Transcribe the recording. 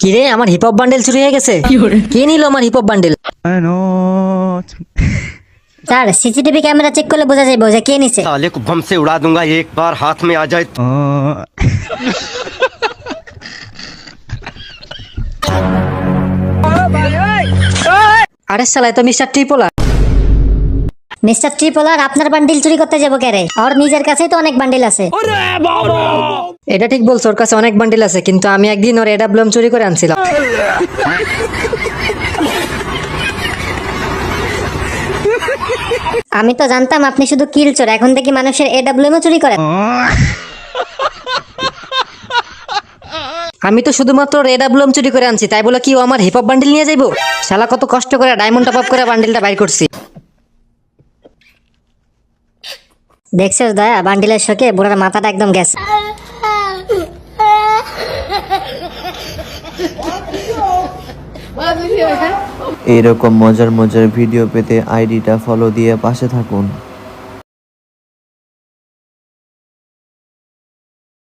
কিরে আমার hip hop bundle চুরি হয়ে গেছে। কে নিল আমার hip hop bundle? Sir CCTV camera check করলে বোঝা যাবে যে কে নিছে। साले को बम से उड़ा दूंगा एक बार हाथ में आ जाए। আরে শালা তো মিস্টার ট্রিপোলা। মিস্টার ট্রিপলার আপনার বান্ডিল চুরি করতে যাবো কেরে? আর নিজের কাছেই তো অনেক বান্ডিল আছে। এটা ঠিক বলছো, ওর কাছে অনেক বান্ডেল আছে, কিন্তু আমি একদিন ওর এডাব্লুএম চুরি করে আনছিলাম। আমি তো জানতাম আপনি শুধু কিল চোর, এখন দেখি মানুষের এডব্লিউএম চুরি করেন। আমি তো শুধুমাত্র রেড আবলম চুরি করে আনছি, তাই বলে কি ও আমার হিপ হপ বান্ডেল নিয়ে যাইবো? শালা কত কষ্ট করে ডায়মন্ড টপ আপ করে বান্ডেলটা বাইর করছি। দেখছিস দয়া, বান্ডিলের শোকে বুড়ার মাথাটা একদম গেছে। এরকম মজার মজার ভিডিও পেতে আইডিটা ফলো দিয়ে পাশে থাকুন।